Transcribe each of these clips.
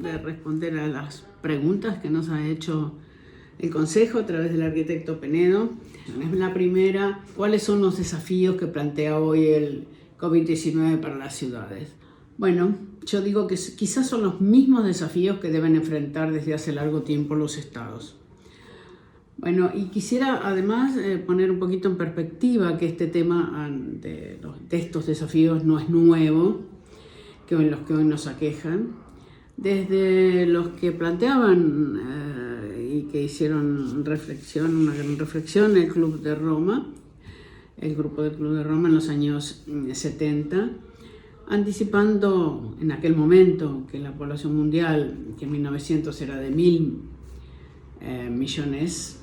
De responder a las preguntas que nos ha hecho el Consejo a través del arquitecto Penedo. La primera, ¿cuáles son los desafíos que plantea hoy el COVID-19 para las ciudades? Bueno, yo digo que quizás son los mismos desafíos que deben enfrentar desde hace largo tiempo los estados. Bueno, y quisiera además poner un poquito en perspectiva que este tema de estos desafíos no es nuevo, que los que hoy nos aquejan. Desde los que planteaban y que hicieron una gran reflexión, el Club de Roma, el grupo del Club de Roma en los años 70, anticipando en aquel momento que la población mundial, que en 1900 era de 1.000 millones,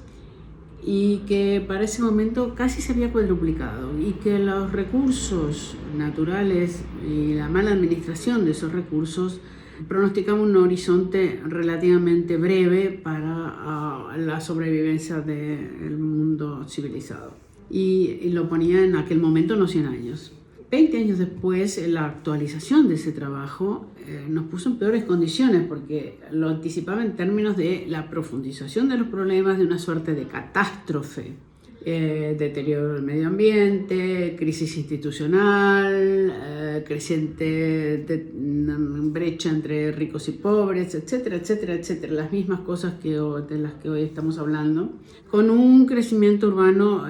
y que para ese momento casi se había cuadruplicado, y que los recursos naturales y la mala administración de esos recursos pronosticaba un horizonte relativamente breve para la sobrevivencia del mundo civilizado. Y lo ponía en aquel momento en los 100 años. 20 años después, la actualización de ese trabajo nos puso en peores condiciones porque lo anticipaba en términos de la profundización de los problemas, de una suerte de catástrofe, deterioro del medio ambiente, crisis institucional, creciente brecha entre ricos y pobres, etcétera, etcétera, etcétera, las mismas cosas de las que hoy estamos hablando, con un crecimiento urbano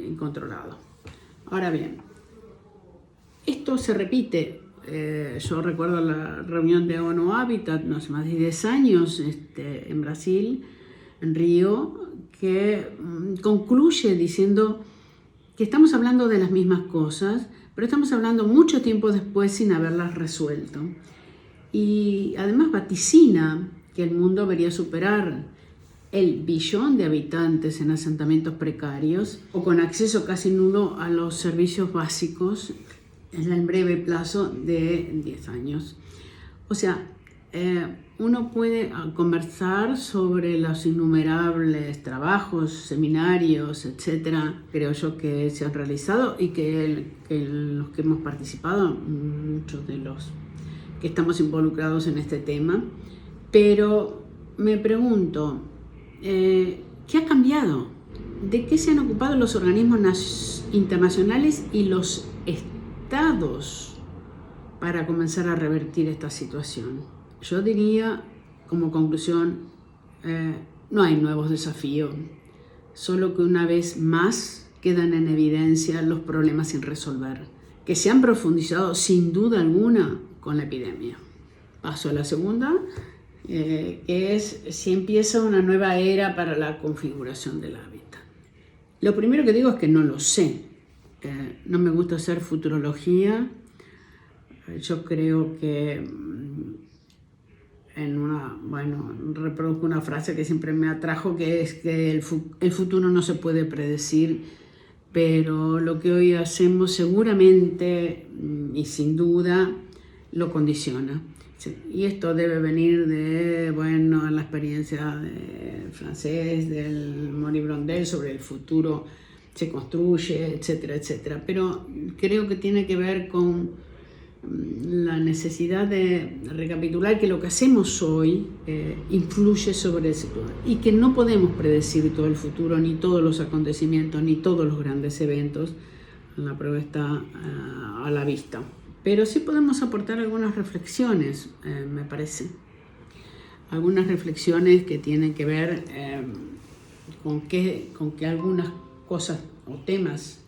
incontrolado. Ahora bien, esto se repite. Yo recuerdo la reunión de ONU Habitat, no hace más de 10 años, en Brasil, en Río, que concluye diciendo que estamos hablando de las mismas cosas, pero estamos hablando mucho tiempo después sin haberlas resuelto. Y además vaticina que el mundo debería superar el 1 billón de habitantes en asentamientos precarios o con acceso casi nulo a los servicios básicos en el breve plazo de 10 años. O sea, uno puede conversar sobre los innumerables trabajos, seminarios, etcétera, creo yo que se han realizado y que los que hemos participado, muchos de los que estamos involucrados en este tema, pero me pregunto, ¿qué ha cambiado? ¿De qué se han ocupado los organismos internacionales y los estados para comenzar a revertir esta situación? Yo diría, como conclusión, no hay nuevos desafíos, solo que una vez más quedan en evidencia los problemas sin resolver, que se han profundizado sin duda alguna con la epidemia. Paso a la segunda, que es si empieza una nueva era para la configuración del hábitat. Lo primero que digo es que no lo sé. No me gusta hacer futurología. Yo creo que reproduzco una frase que siempre me atrajo, que es que el futuro no se puede predecir, pero lo que hoy hacemos seguramente y sin duda lo condiciona. Y esto debe venir de la experiencia francés, del Maurice Blondel sobre el futuro se construye, etcétera, etcétera. Pero creo que tiene que ver con la necesidad de recapitular que lo que hacemos hoy influye sobre el futuro y que no podemos predecir todo el futuro, ni todos los acontecimientos, ni todos los grandes eventos. La prueba está a la vista. Pero sí podemos aportar algunas reflexiones, me parece. Algunas reflexiones que tienen que ver con que algunas cosas o temas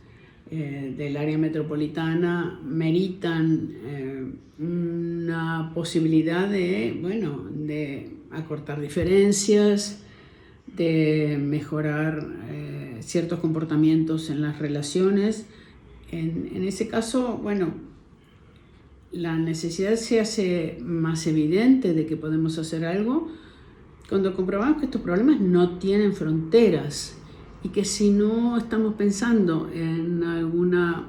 del área metropolitana meritan una posibilidad de acortar diferencias, de mejorar ciertos comportamientos en las relaciones. En ese caso, la necesidad se hace más evidente de que podemos hacer algo cuando comprobamos que estos problemas no tienen fronteras y que si no estamos pensando en alguna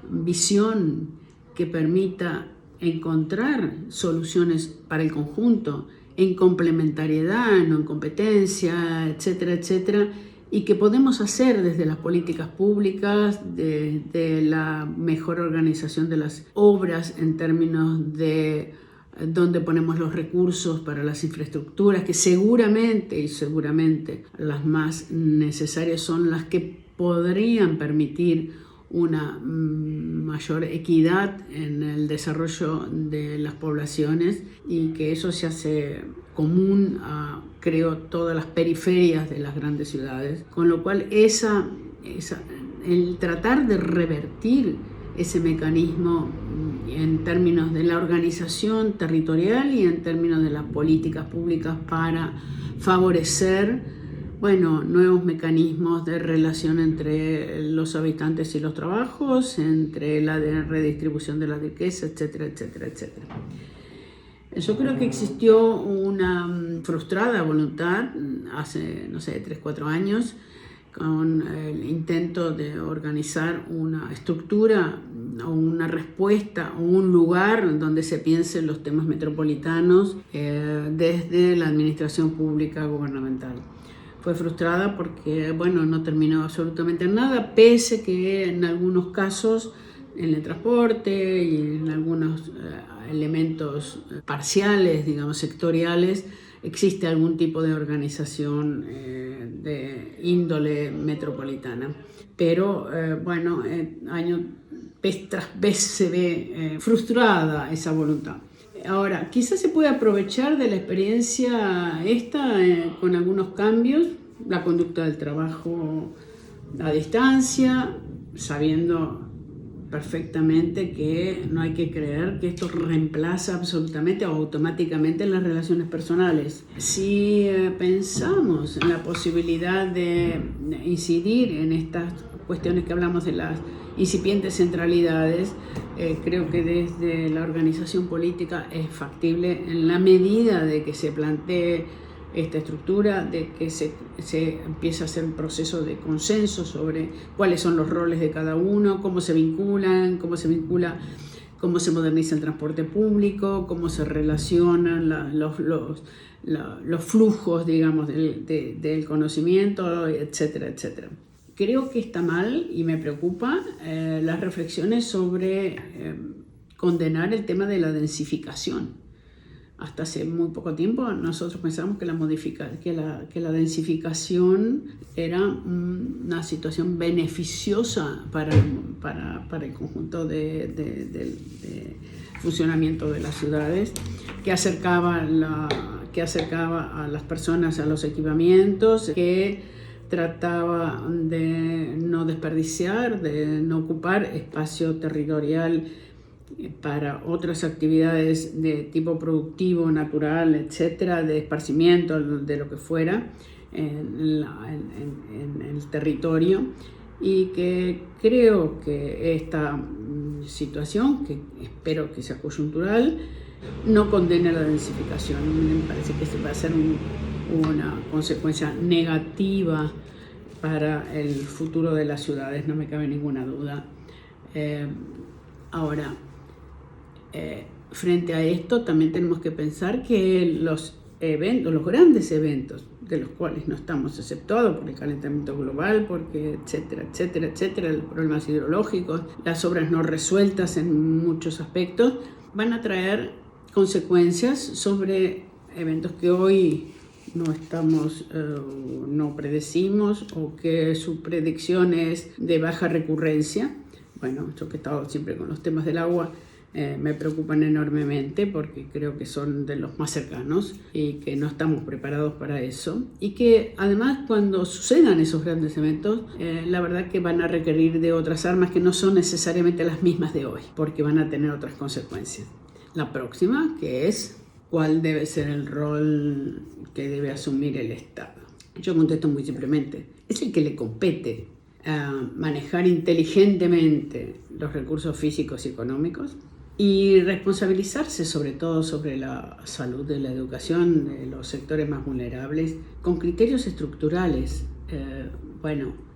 visión que permita encontrar soluciones para el conjunto, en complementariedad, no en competencia, etcétera, etcétera, y que podemos hacer desde las políticas públicas, de la mejor organización de las obras en términos de dónde ponemos los recursos para las infraestructuras, que seguramente las más necesarias son las que podrían permitir una mayor equidad en el desarrollo de las poblaciones, y que eso se hace común a, creo, todas las periferias de las grandes ciudades, con lo cual el tratar de revertir ese mecanismo en términos de la organización territorial y en términos de las políticas públicas para favorecer nuevos mecanismos de relación entre los habitantes y los trabajos, entre la redistribución de la riqueza, etcétera, etcétera, etcétera. Yo creo que existió una frustrada voluntad hace, 3-4 años, con el intento de organizar una estructura o una respuesta o un lugar donde se piensen los temas metropolitanos desde la administración pública gubernamental. Fue frustrada porque, no terminó absolutamente en nada, pese que en algunos casos, en el transporte y en algunos elementos parciales, digamos, sectoriales, existe algún tipo de organización de índole metropolitana. Pero, año tras vez se ve frustrada esa voluntad. Ahora, quizás se puede aprovechar de la experiencia con algunos cambios, la conducta del trabajo a distancia, sabiendo perfectamente que no hay que creer que esto reemplaza absolutamente o automáticamente las relaciones personales. Si pensamos en la posibilidad de incidir en estas cuestiones que hablamos de las incipientes centralidades, creo que desde la organización política es factible, en la medida de que se plantee esta estructura, de que se empieza a hacer un proceso de consenso sobre cuáles son los roles de cada uno, cómo se moderniza el transporte público, cómo se relacionan los flujos, digamos, del conocimiento, etcétera, etcétera. Creo que está mal y me preocupa las reflexiones sobre condenar el tema de la densificación. Hasta hace muy poco tiempo nosotros pensábamos que la densificación era una situación beneficiosa para el conjunto de funcionamiento de las ciudades, que acercaba a las personas a los equipamientos, que trataba de no desperdiciar, de no ocupar espacio territorial para otras actividades de tipo productivo, natural, etcétera, de esparcimiento, de lo que fuera en el territorio, y que creo que esta situación, que espero que sea coyuntural, no condena la densificación. Me parece que esto va a ser una consecuencia negativa para el futuro de las ciudades, no me cabe ninguna duda. Ahora, frente a esto también tenemos que pensar que los grandes eventos, de los cuales no estamos exceptuados por el calentamiento global, porque etcétera, los problemas hidrológicos, las obras no resueltas en muchos aspectos, van a traer consecuencias sobre eventos que hoy no predecimos, o que su predicción es de baja recurrencia. Yo que he estado siempre con los temas del agua, me preocupan enormemente, porque creo que son de los más cercanos y que no estamos preparados para eso, y que además, cuando sucedan esos grandes eventos, la verdad que van a requerir de otras armas que no son necesariamente las mismas de hoy, porque van a tener otras consecuencias. La próxima, que es cuál debe ser el rol que debe asumir el Estado. Yo contesto muy simplemente: es el que le compete manejar inteligentemente los recursos físicos y económicos, y responsabilizarse sobre todo sobre la salud de la educación de los sectores más vulnerables, con criterios estructurales.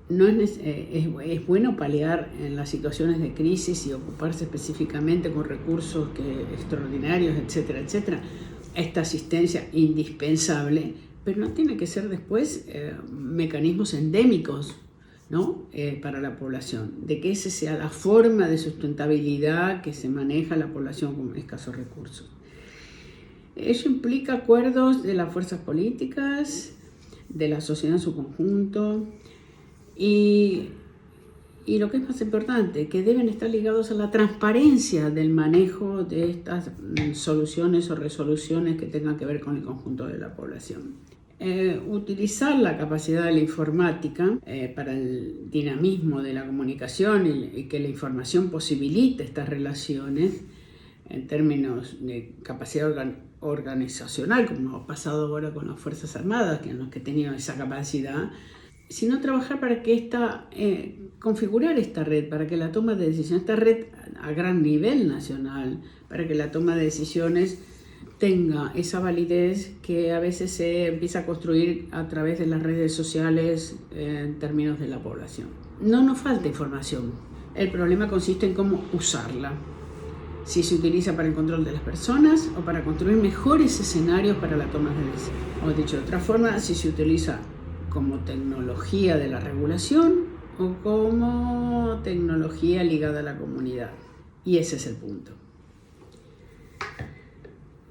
Es bueno paliar en las situaciones de crisis y ocuparse específicamente con recursos extraordinarios, etcétera, etcétera. Esta asistencia indispensable, pero no tiene que ser después mecanismos endémicos, ¿no? Para la población, de que esa sea la forma de sustentabilidad que se maneja la población con escasos recursos. Ello implica acuerdos de las fuerzas políticas, de la sociedad en su conjunto y lo que es más importante, que deben estar ligados a la transparencia del manejo de estas soluciones o resoluciones que tengan que ver con el conjunto de la población. Utilizar la capacidad de la informática para el dinamismo de la comunicación y que la información posibilite estas relaciones en términos de capacidad organizacional, como ha pasado ahora con las Fuerzas Armadas, que han tenido esa capacidad, sino trabajar para que configurar esta red, para que la toma de decisiones, esta red a gran nivel nacional, para que la toma de decisiones tenga esa validez que a veces se empieza a construir a través de las redes sociales en términos de la población. No nos falta información, el problema consiste en cómo usarla. Si se utiliza para el control de las personas o para construir mejores escenarios para la toma de decisiones. O dicho de otra forma, si se utiliza como tecnología de la regulación o como tecnología ligada a la comunidad. Y ese es el punto.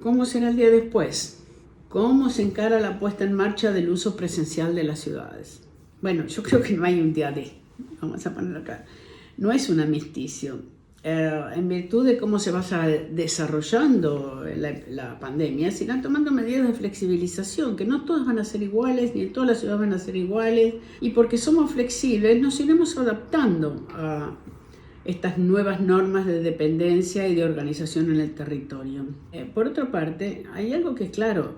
¿Cómo será el día después? ¿Cómo se encara la puesta en marcha del uso presencial de las ciudades? Bueno, yo creo que no hay un día D. Vamos a poner acá. No es un armisticio. En virtud de cómo se vaya desarrollando la pandemia, se irán tomando medidas de flexibilización, que no todas van a ser iguales, ni todas las ciudades van a ser iguales, y porque somos flexibles nos iremos adaptando a estas nuevas normas de dependencia y de organización en el territorio. Por otra parte, hay algo que es claro,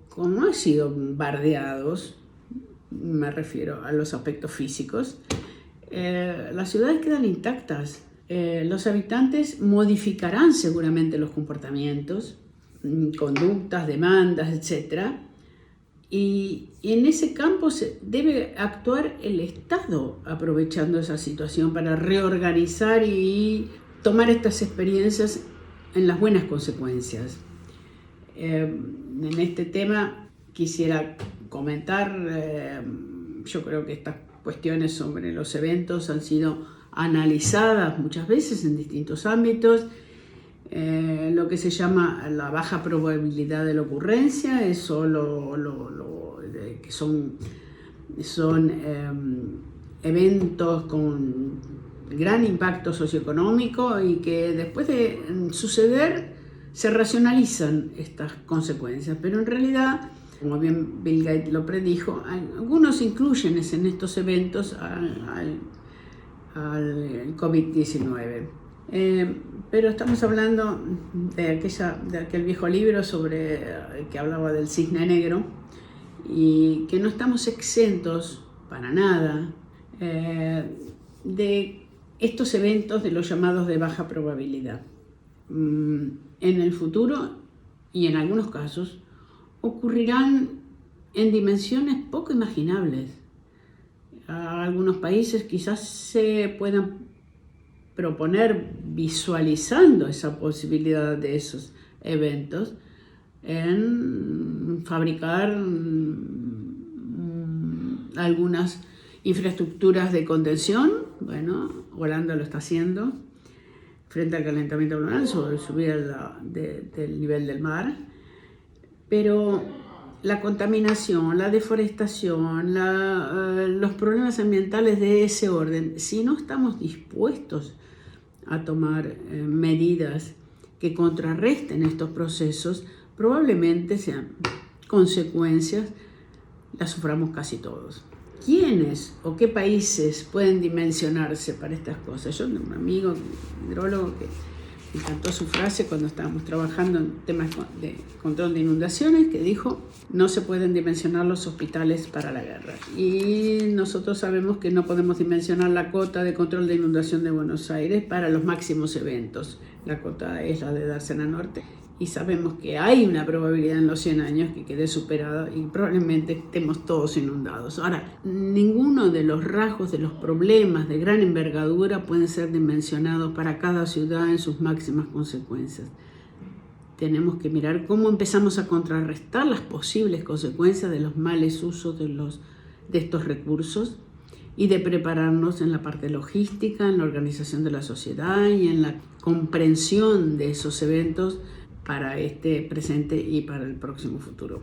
como han sido bombardeados, me refiero a los aspectos físicos, las ciudades quedan intactas. Los habitantes modificarán seguramente los comportamientos, conductas, demandas, etc. Y en ese campo debe actuar el Estado aprovechando esa situación para reorganizar y tomar estas experiencias en las buenas consecuencias. En este tema quisiera comentar, yo creo que estas cuestiones sobre los eventos han sido analizadas muchas veces en distintos ámbitos. Lo que se llama la baja probabilidad de la ocurrencia, eso que son eventos con gran impacto socioeconómico y que después de suceder se racionalizan estas consecuencias, pero en realidad, como bien Bill Gates lo predijo, algunos incluyen en estos eventos al COVID-19. Pero estamos hablando de aquel viejo libro que hablaba del cisne negro y que no estamos exentos para nada de estos eventos de los llamados de baja probabilidad. En el futuro y en algunos casos ocurrirán en dimensiones poco imaginables. Algunos países quizás se puedan proponer visualizando esa posibilidad de esos eventos en fabricar algunas infraestructuras de contención. Bueno, Holanda lo está haciendo frente al calentamiento global, sobre subida del nivel del mar, pero la contaminación, la deforestación, los problemas ambientales de ese orden, si no estamos dispuestos a tomar medidas que contrarresten estos procesos, probablemente sean consecuencias, las suframos casi todos. ¿Quiénes o qué países pueden dimensionarse para estas cosas? Yo tengo un amigo, un hidrólogo, que me encantó su frase cuando estábamos trabajando en temas de control de inundaciones, que dijo: no se pueden dimensionar los hospitales para la guerra. Y nosotros sabemos que no podemos dimensionar la cota de control de inundación de Buenos Aires para los máximos eventos. La cota es la de Dársena Norte. Y sabemos que hay una probabilidad en los 100 años que quede superada y probablemente estemos todos inundados. Ahora, ninguno de los rasgos de los problemas de gran envergadura pueden ser dimensionados para cada ciudad en sus máximas consecuencias. tenemos que mirar cómo empezamos a contrarrestar las posibles consecuencias de los males usos de estos recursos y de prepararnos en la parte logística, en la organización de la sociedad y en la comprensión de esos eventos para este presente y para el próximo futuro.